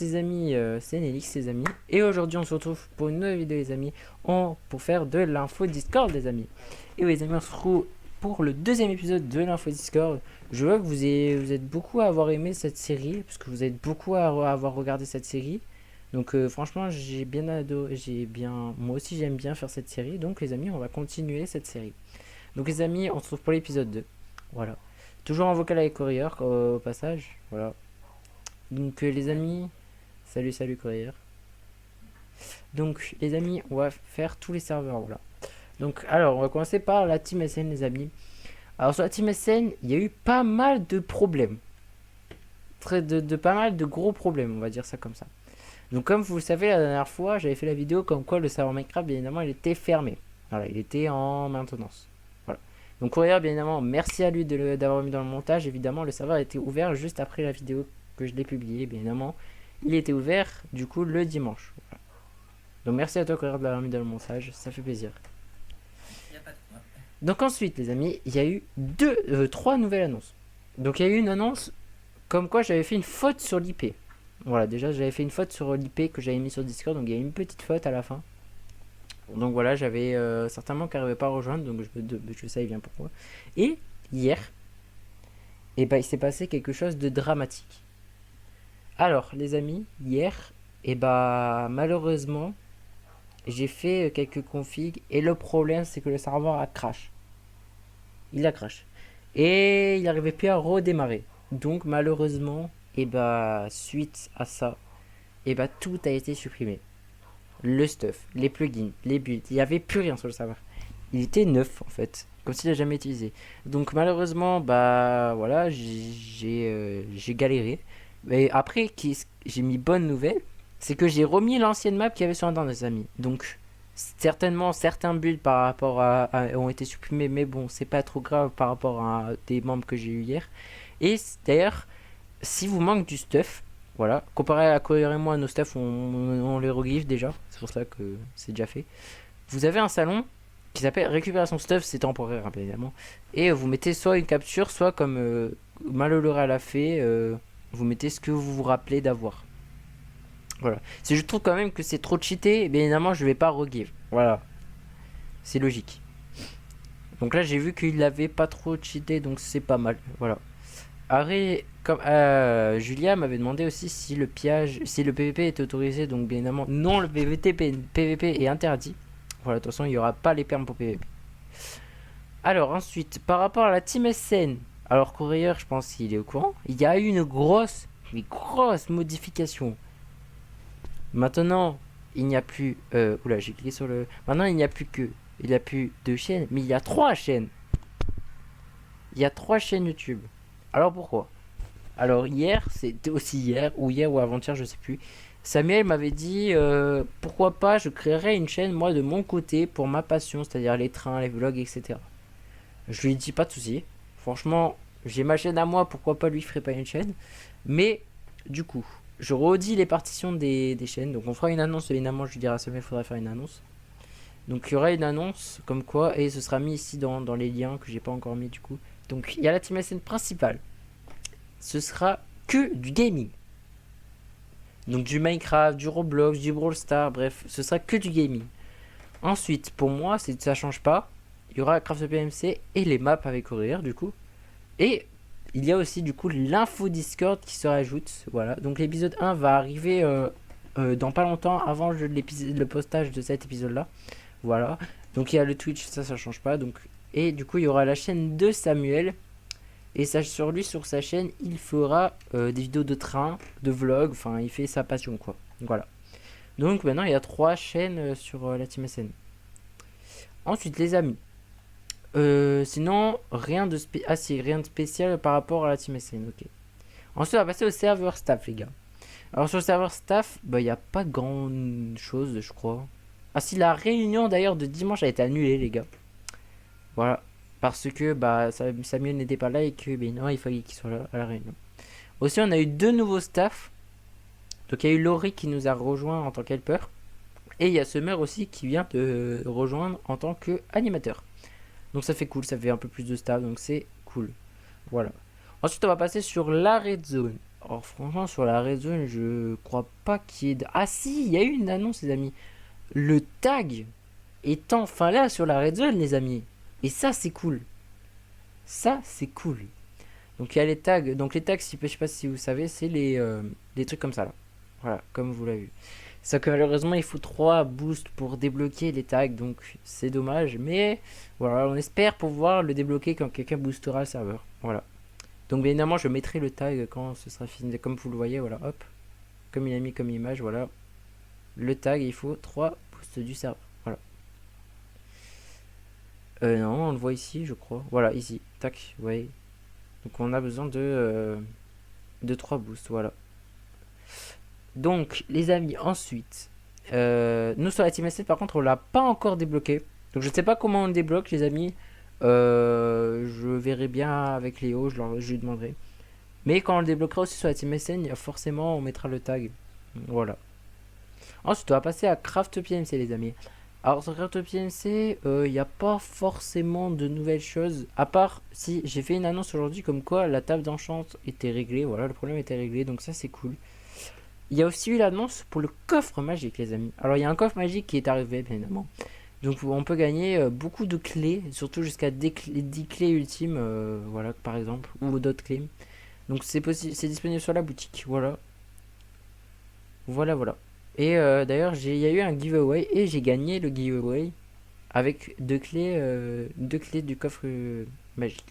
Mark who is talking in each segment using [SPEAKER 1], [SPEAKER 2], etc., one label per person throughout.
[SPEAKER 1] ses amis, c'est Nelix les amis, et aujourd'hui on se retrouve pour une nouvelle vidéo les amis, pour faire de l'info Discord les amis. Et oui les amis, on se retrouve pour le deuxième épisode de l'info Discord. Je vois que vous êtes beaucoup à avoir aimé cette série, parce que vous êtes beaucoup à avoir regardé cette série. Donc franchement j'ai bien adoré, moi aussi j'aime bien faire cette série, donc les amis on va continuer cette série. Donc les amis, on se retrouve pour l'épisode 2, voilà. Toujours en vocal avec Courier au passage, voilà. Donc les amis, salut Courrier. Donc les amis, on va faire tous les serveurs, voilà. Donc alors, on va commencer par la team SN les amis. Alors sur la team SN, il y a eu pas mal de problèmes. Pas mal de gros problèmes, on va dire ça comme ça. Donc comme vous le savez, la dernière fois, j'avais fait la vidéo comme quoi le serveur Minecraft, bien évidemment, il était fermé. Voilà, il était en maintenance. Voilà. Donc Courrier, bien évidemment, merci à lui d'avoir mis dans le montage. Évidemment, le serveur a été ouvert juste après la vidéo que je l'ai publiée, bien évidemment. Il était ouvert du coup le dimanche. Voilà. Donc merci à toi Courrier de l'avoir mis dans le montage, ça fait plaisir.
[SPEAKER 2] Y a pas de quoi.
[SPEAKER 1] Donc ensuite les amis, il y a eu trois nouvelles annonces. Donc il y a eu une annonce comme quoi j'avais fait une faute sur l'IP. Voilà, déjà j'avais fait une faute sur l'IP que j'avais mis sur Discord, donc il y a eu une petite faute à la fin. Donc voilà, j'avais certainement qui n'arrivait pas à rejoindre, donc je savais bien pourquoi. Et hier, et ben, il s'est passé quelque chose de dramatique. Alors les amis, hier, et bah malheureusement, j'ai fait quelques configs et le problème c'est que le serveur a crash. Il a crash. Et il n'arrivait plus à redémarrer. Donc malheureusement, et bah suite à ça, et bah tout a été supprimé. Le stuff, les plugins, les builds, il n'y avait plus rien sur le serveur. Il était neuf en fait, comme s'il n'a jamais utilisé. Donc malheureusement, bah voilà, j'ai galéré. Mais après, j'ai mis bonne nouvelle, c'est que j'ai remis l'ancienne map qu'il y avait sur Internet, des amis. Donc certainement certains builds par rapport ont été supprimés, mais bon, c'est pas trop grave par rapport à des membres que j'ai eu hier. Et d'ailleurs, si vous manque du stuff, voilà, comparé à Courier et moi, nos stuff, on les regive déjà. C'est pour ça que c'est déjà fait. Vous avez un salon qui s'appelle récupération stuff, c'est temporaire hein, bien évidemment. Et vous mettez soit une capture, soit comme Malolora l'a fait, vous mettez ce que vous vous rappelez d'avoir. Voilà. Si je trouve quand même que c'est trop cheaté, bien évidemment je vais pas regive. Voilà. C'est logique. Donc là j'ai vu qu'il l'avait pas trop cheaté, donc c'est pas mal. Voilà. Après, comme Julia m'avait demandé aussi si le pillage, si le PVP était autorisé, donc bien évidemment non, le PVP est interdit. Voilà, de toute façon il n'y aura pas les permes pour PVP. Alors ensuite, par rapport à la team SN, alors Courrier, je pense qu'il est au courant, il y a eu une grosse modification. Maintenant, il n'y a plus, oula, j'ai cliqué sur le. Maintenant, il n'y a plus que, il n'y a plus deux chaînes, mais il y a trois chaînes. Il y a trois chaînes YouTube. Alors pourquoi? Alors hier, c'était aussi hier ou avant-hier, je sais plus. Samuel m'avait dit pourquoi pas je créerais une chaîne moi de mon côté pour ma passion, c'est-à-dire les trains, les vlogs, etc. Je lui ai dit pas de souci. Franchement, j'ai ma chaîne à moi, pourquoi pas lui ferait pas une chaîne. Mais du coup, je redis les partitions des chaînes. Donc on fera une annonce évidemment, je lui dirai à Samuel, il faudra faire une annonce. Donc il y aura une annonce comme quoi, et ce sera mis ici dans les liens que j'ai pas encore mis du coup. Donc il y a la team SN principale. Ce sera que du gaming. Donc du Minecraft, du Roblox, du Brawl Stars, bref, ce sera que du gaming. Ensuite, pour moi, ça change pas. Il y aura Craft PMC et les maps avec Courier du coup. Et il y a aussi du coup l'info Discord qui se rajoute. Voilà, donc l'épisode 1 va arriver dans pas longtemps avant le postage de cet épisode là. Voilà, donc il y a le Twitch, ça change pas. Donc, et du coup, il y aura la chaîne de Samuel. Et sur sa chaîne, il fera des vidéos de train, de vlog, enfin, il fait sa passion, quoi. Voilà. Donc maintenant, il y a trois chaînes sur la Team SN. Ensuite, les amis. Sinon, rien de spécial par rapport à la Team SN, ok. Ensuite, on va passer au serveur staff, les gars. Alors, sur le serveur staff, bah, il n'y a pas grand chose, je crois. Ah si, la réunion, d'ailleurs, de dimanche a été annulée, les gars. Voilà. Parce que bah, Samuel n'était pas là et que ben, non, il fallait qu'il soit là à la réunion. Aussi, on a eu deux nouveaux staffs. Donc, il y a eu Laurie qui nous a rejoint en tant qu'helper. Et il y a Summer aussi qui vient de rejoindre en tant qu'animateur. Donc, ça fait cool, ça fait un peu plus de staff, donc c'est cool. Voilà. Ensuite, on va passer sur la red zone. Alors franchement, sur la Red Zone, je crois pas qu'il y ait... Ah si, il y a eu une annonce, les amis. Le tag est enfin là sur la Red Zone, les amis. Et ça, c'est cool. Ça, c'est cool. Donc il y a les tags. Donc les tags, je sais pas si vous savez, c'est les trucs comme ça là. Voilà, comme vous l'avez vu. C'est que malheureusement, il faut 3 boosts pour débloquer les tags. Donc c'est dommage. Mais voilà, on espère pouvoir le débloquer quand quelqu'un boostera le serveur. Voilà. Donc bien évidemment, je mettrai le tag quand ce sera fini. Comme vous le voyez, voilà, hop. Comme il a mis comme image, voilà. Le tag, il faut 3 boosts du serveur. Voilà. Non, on le voit ici, je crois. Voilà, ici. Tac, vous voyez. Donc on a besoin de 3 boosts, voilà. Donc les amis, ensuite, nous sur la Team S7 par contre on l'a pas encore débloqué. Donc je sais pas comment on le débloque les amis. Je verrai bien avec Léo, je lui demanderai. Mais quand on le débloquera aussi sur la Team SN, forcément on mettra le tag. Voilà. Ensuite on va passer à Craft PMC les amis. Alors sur Craft PMC, il n'y a pas forcément de nouvelles choses. À part si j'ai fait une annonce aujourd'hui comme quoi la table d'enchant était réglée. Voilà, le problème était réglé, donc ça c'est cool. Il y a aussi eu l'annonce pour le coffre magique les amis. Alors il y a un coffre magique qui est arrivé bien évidemment. Donc on peut gagner beaucoup de clés, surtout jusqu'à 10 clés ultimes, voilà par exemple, ou d'autres clés. Donc c'est possible, c'est disponible sur la boutique, voilà. Voilà. Et d'ailleurs il y a eu un giveaway et j'ai gagné le giveaway avec deux clés du coffre magique.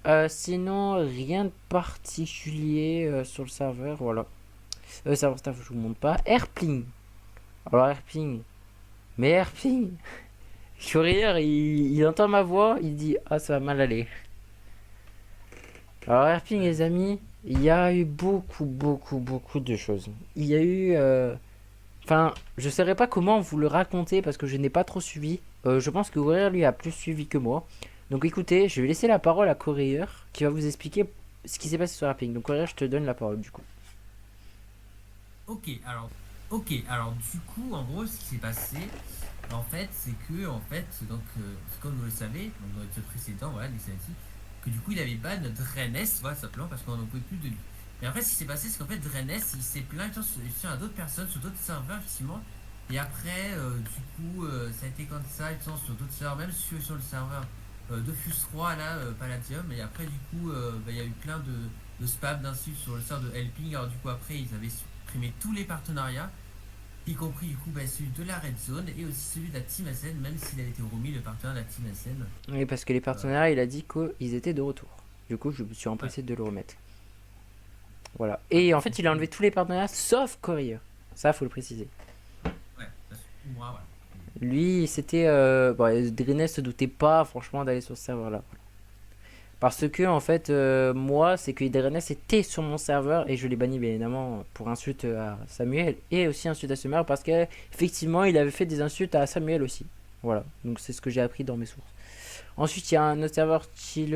[SPEAKER 1] Voilà. Sinon rien de particulier sur le serveur, voilà. Serveur staff je vous montre pas. Airpling. Alors Airpling. Mais Airpling. Courrier, il entend ma voix, il dit ah ça va mal aller. Alors Airping les amis, il y a eu beaucoup de choses. Il y a eu enfin, je saurais pas comment vous le raconter parce que je n'ai pas trop suivi. Je pense que Courrier lui a plus suivi que moi. Donc écoutez, je vais laisser la parole à Courrier qui va vous expliquer ce qui s'est passé sur Airping. Donc Courrier, je te donne la parole du coup.
[SPEAKER 2] Ok, alors du coup, en gros, ce qui s'est passé, en fait, c'est que, en fait, donc, comme vous le savez, donc, dans l'épisode précédent, voilà, Dexanity, que du coup, il avait ban Drenes, voilà, simplement parce qu'on n'en pouvait plus de lui. Et après, ce qui s'est passé, c'est qu'en fait, Drenes, il s'est plaint à d'autres personnes, sur d'autres serveurs, effectivement. Et après, du coup, ça a été comme ça, sur d'autres serveurs, même sur le serveur Dofus 3, là, Palladium. Et après, du coup, il y a eu plein de spam d'insultes sur le serveur de Helping. Alors, du coup, après, ils avaient supprimé tous les partenariats, y compris du coup celui de la Red Zone et aussi celui de la Team SN, même s'il avait été remis le partenaire de la Team SN.
[SPEAKER 1] Oui, parce que les partenariats, il a dit qu'ils étaient de retour. Du coup, je me suis empressé de le remettre. Voilà. Et en fait, il a enlevé tous les partenariats sauf Courrier. Ça, faut le préciser.
[SPEAKER 2] Ouais, moi, voilà.
[SPEAKER 1] Lui, c'était. Bon, Drenes se doutait pas, franchement, d'aller sur ce serveur-là. Parce que, en fait, moi, c'est que Drenes était sur mon serveur et je l'ai banni, bien évidemment, pour insulte à Samuel et aussi insulte à Summer parce qu'effectivement, il avait fait des insultes à Samuel aussi. Voilà. Donc, c'est ce que j'ai appris dans mes sources. Ensuite, il y a un autre serveur, Chill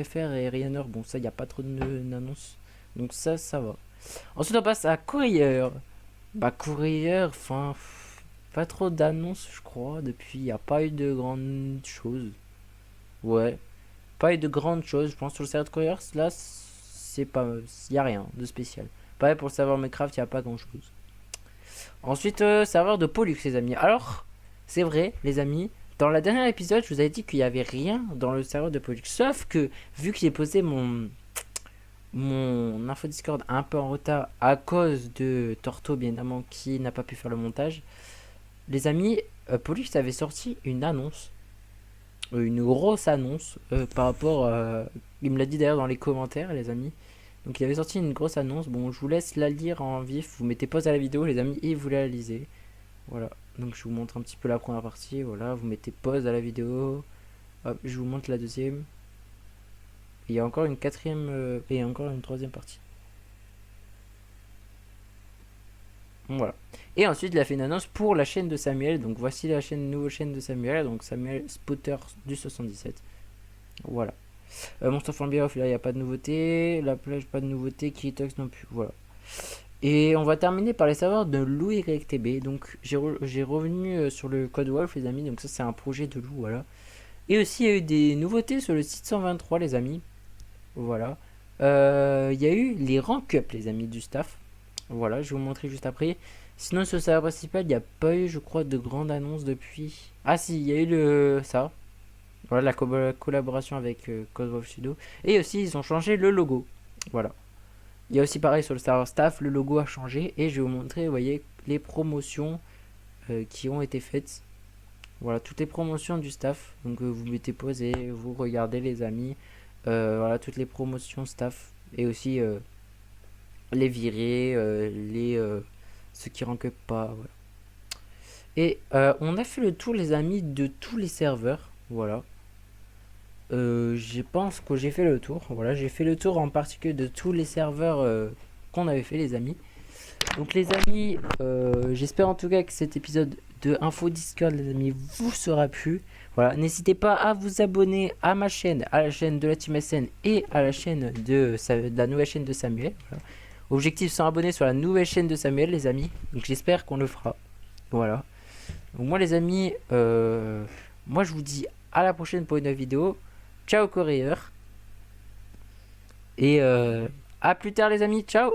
[SPEAKER 1] FR et Ryanner. Bon, ça, il n'y a pas trop d'annonces. Donc, ça va. Ensuite, on passe à Courrier. Bah, Courrier, enfin. Pas trop d'annonces, je crois. Depuis, il n'y a pas eu de grandes choses. Ouais. Pas eu de grandes choses. Je pense sur le serveur de Courrier, là, c'est pas. Il n'y a rien de spécial. Pareil pour le serveur Minecraft, il n'y a pas grand chose. Ensuite, serveur de Pollux, les amis. Alors, c'est vrai, les amis. Dans la dernière épisode, je vous avais dit qu'il n'y avait rien dans le serveur de Pollux. Sauf que, vu que j'ai posé mon info Discord un peu en retard à cause de Torto, bien évidemment, qui n'a pas pu faire le montage, les amis, Pollux avait sorti une annonce. Une grosse annonce par rapport. Il me l'a dit d'ailleurs dans les commentaires, les amis. Donc il avait sorti une grosse annonce. Bon, je vous laisse la lire en vif. Vous mettez pause à la vidéo, les amis, et vous la lisez. Voilà. Donc je vous montre un petit peu la première partie. Voilà, vous mettez pause à la vidéo. Hop, je vous montre la deuxième. Il y a encore une quatrième et encore une troisième partie. Voilà. Et ensuite, il a fait une annonce pour la chaîne de Samuel. Donc voici la nouvelle chaîne de Samuel. Donc Samuel Spotter du 77. Voilà. Monster Farm Off, là, il n'y a pas de nouveauté. La plage, pas de nouveauté. Kiritox non plus. Voilà. Et on va terminer par les serveurs de LouYTB. Donc j'ai revenu sur le Code Wolf, les amis. Donc ça, c'est un projet de Lou. Voilà. Et aussi, il y a eu des nouveautés sur le site 123, les amis. Voilà. il y a eu les rank up, les amis, du staff. Voilà, je vais vous montrer juste après. Sinon, sur le serveur principal, il n'y a pas eu, je crois, de grande annonce depuis. Ah si, il y a eu ça. Voilà, la collaboration avec Code of Sudo. Et aussi, ils ont changé le logo. Voilà. Il y a aussi pareil sur le serveur staff, le logo a changé. Et je vais vous montrer, vous voyez, les promotions qui ont été faites. Voilà, toutes les promotions du staff. Donc vous mettez pause et vous regardez les amis. Voilà, toutes les promotions staff. Et aussi les virés, ceux qui rankent pas. Voilà. Et on a fait le tour, les amis, de tous les serveurs. Voilà. Je pense que j'ai fait le tour. Voilà, j'ai fait le tour en particulier de tous les serveurs qu'on avait fait, les amis. Donc les amis, j'espère en tout cas que cet épisode de Info Discord, les amis, vous sera plu. Voilà, n'hésitez pas à vous abonner à ma chaîne, à la chaîne de la Team SN et à la chaîne de la nouvelle chaîne de Samuel. Voilà. Objectif 100 abonnés sur la nouvelle chaîne de Samuel, les amis. Donc j'espère qu'on le fera. Voilà. Donc moi les amis, moi je vous dis à la prochaine pour une nouvelle vidéo. Ciao courrier. Et à plus tard les amis, ciao.